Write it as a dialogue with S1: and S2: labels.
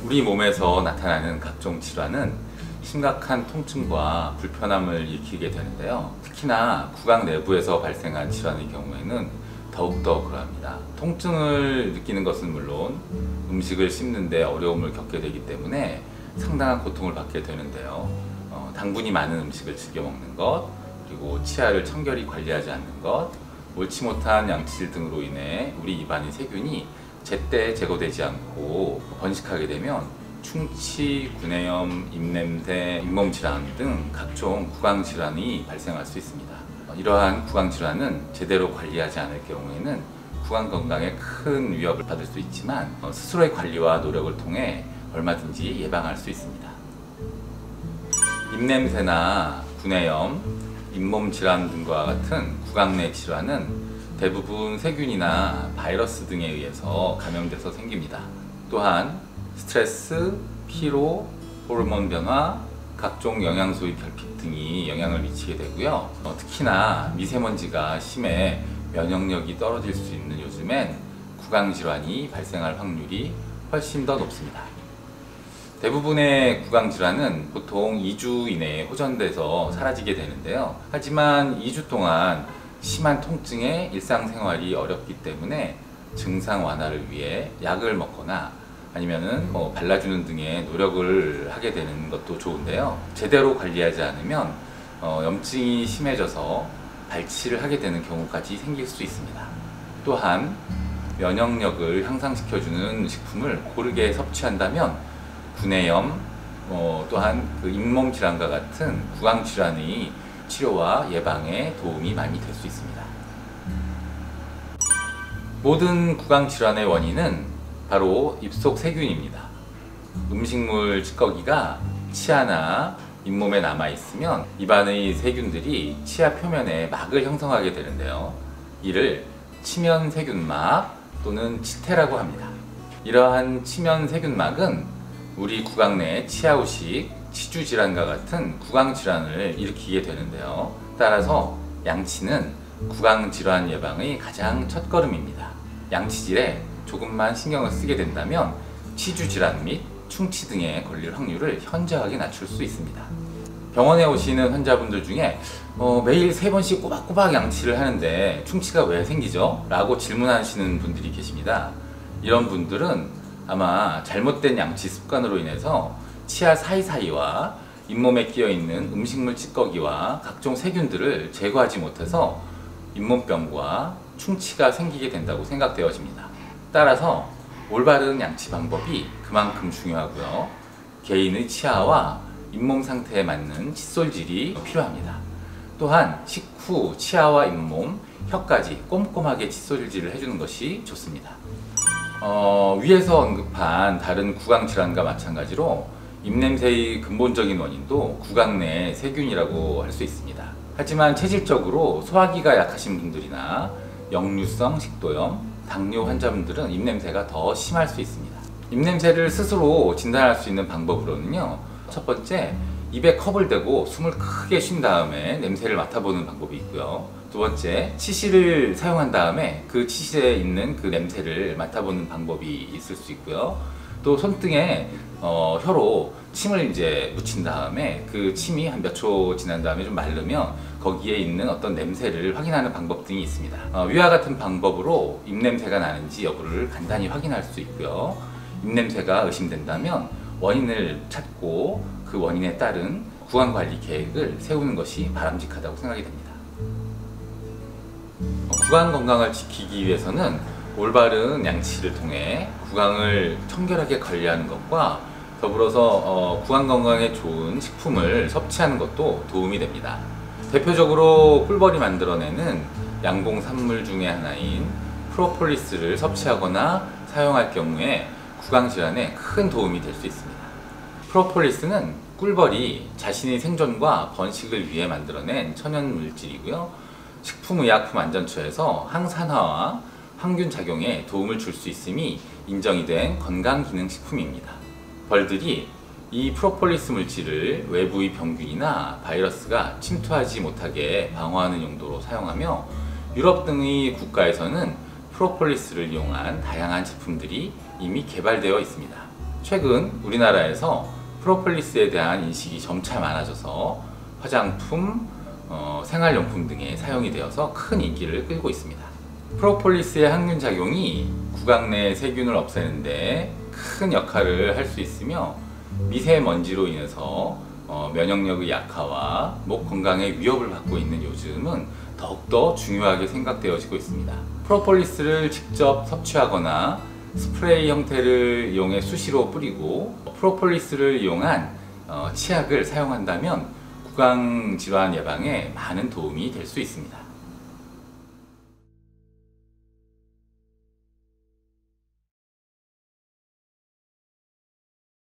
S1: 우리 몸에서 나타나는 각종 질환은 심각한 통증과 불편함을 일으키게 되는데요. 특히나 구강 내부에서 발생한 질환의 경우에는 더욱더 그러합니다. 통증을 느끼는 것은 물론 음식을 씹는데 어려움을 겪게 되기 때문에 상당한 고통을 받게 되는데요. 당분이 많은 음식을 즐겨 먹는 것, 그리고 치아를 청결히 관리하지 않는 것, 옳지 못한 양치질 등으로 인해 우리 입안의 세균이 제때 제거되지 않고 번식하게 되면 충치, 구내염, 입냄새, 잇몸 질환 등 각종 구강 질환이 발생할 수 있습니다. 이러한 구강 질환은 제대로 관리하지 않을 경우에는 구강 건강에 큰 위협을 받을 수 있지만 스스로의 관리와 노력을 통해 얼마든지 예방할 수 있습니다. 입냄새나 구내염, 잇몸 질환 등과 같은 구강 내 질환은 대부분 세균이나 바이러스 등에 의해서 감염돼서 생깁니다. 또한 스트레스, 피로, 호르몬 변화, 각종 영양소의 결핍 등이 영향을 미치게 되고요. 특히나 미세먼지가 심해 면역력이 떨어질 수 있는 요즘엔 구강 질환이 발생할 확률이 훨씬 더 높습니다. 대부분의 구강 질환은 보통 2주 이내에 호전돼서 사라지게 되는데요. 하지만 2주 동안 심한 통증에 일상생활이 어렵기 때문에 증상 완화를 위해 약을 먹거나 아니면은 발라주는 등의 노력을 하게 되는 것도 좋은데요. 제대로 관리하지 않으면 염증이 심해져서 발치를 하게 되는 경우까지 생길 수 있습니다. 또한 면역력을 향상시켜주는 식품을 고르게 섭취한다면 구내염, 또한 그 잇몸 질환과 같은 구강 질환의 치료와 예방에 도움이 많이 될 수 있습니다. 모든 구강 질환의 원인은 바로 입속 세균입니다. 음식물 찌꺼기가 치아나 잇몸에 남아있으면 입안의 세균들이 치아 표면에 막을 형성하게 되는데요. 이를 치면 세균막 또는 치태라고 합니다. 이러한 치면 세균막은 우리 구강 내 치아후식, 치주질환과 같은 구강질환을 일으키게 되는데요. 따라서 양치는 구강질환 예방의 가장 첫걸음입니다. 양치질에 조금만 신경을 쓰게 된다면 치주질환 및 충치 등에 걸릴 확률을 현저하게 낮출 수 있습니다. 병원에 오시는 환자분들 중에 매일 3번씩 꼬박꼬박 양치를 하는데 충치가 왜 생기죠? 라고 질문하시는 분들이 계십니다. 이런 분들은 아마 잘못된 양치 습관으로 인해서 치아 사이사이와 잇몸에 끼어있는 음식물 찌꺼기와 각종 세균들을 제거하지 못해서 잇몸병과 충치가 생기게 된다고 생각되어집니다. 따라서 올바른 양치 방법이 그만큼 중요하고요. 개인의 치아와 잇몸 상태에 맞는 칫솔질이 필요합니다. 또한 식후 치아와 잇몸, 혀까지 꼼꼼하게 칫솔질을 해주는 것이 좋습니다. 위에서 언급한 다른 구강 질환과 마찬가지로 입냄새의 근본적인 원인도 구강 내 세균이라고 할 수 있습니다. 하지만 체질적으로 소화기가 약하신 분들이나 역류성 식도염, 당뇨 환자분들은 입냄새가 더 심할 수 있습니다. 입냄새를 스스로 진단할 수 있는 방법으로는요, 첫 번째, 입에 컵을 대고 숨을 크게 쉰 다음에 냄새를 맡아보는 방법이 있고요. 두 번째, 치실을 사용한 다음에 그 치실에 있는 그 냄새를 맡아보는 방법이 있을 수 있고요. 또 손등에 혀로 침을 이제 묻힌 다음에 그 침이 한 몇 초 지난 다음에 좀 마르면 거기에 있는 어떤 냄새를 확인하는 방법 등이 있습니다. 위와 같은 방법으로 입냄새가 나는지 여부를 간단히 확인할 수 있고요. 입냄새가 의심된다면 원인을 찾고 그 원인에 따른 구강관리 계획을 세우는 것이 바람직하다고 생각이 됩니다. 구강 건강을 지키기 위해서는 올바른 양치를 통해 구강을 청결하게 관리하는 것과 더불어서 구강 건강에 좋은 식품을 섭취하는 것도 도움이 됩니다. 대표적으로 꿀벌이 만들어내는 양봉 산물 중에 하나인 프로폴리스를 섭취하거나 사용할 경우에 구강 질환에 큰 도움이 될 수 있습니다. 프로폴리스는 꿀벌이 자신의 생존과 번식을 위해 만들어낸 천연 물질이고요. 식품의약품안전처에서 항산화와 항균 작용에 도움을 줄 수 있음이 인정이 된 건강기능식품입니다. 벌들이 이 프로폴리스 물질을 외부의 병균이나 바이러스가 침투하지 못하게 방어하는 용도로 사용하며 유럽 등의 국가에서는 프로폴리스를 이용한 다양한 제품들이 이미 개발되어 있습니다. 최근 우리나라에서 프로폴리스에 대한 인식이 점차 많아져서 화장품, 생활용품 등에 사용이 되어서 큰 인기를 끌고 있습니다. 프로폴리스의 항균 작용이 구강 내 세균을 없애는데 큰 역할을 할 수 있으며 미세먼지로 인해서 면역력의 약화와 목 건강에 위협을 받고 있는 요즘은 더욱더 중요하게 생각되어지고 있습니다. 프로폴리스를 직접 섭취하거나 스프레이 형태를 이용해 수시로 뿌리고 프로폴리스를 이용한 치약을 사용한다면 구강 질환 예방에 많은 도움이 될 수 있습니다.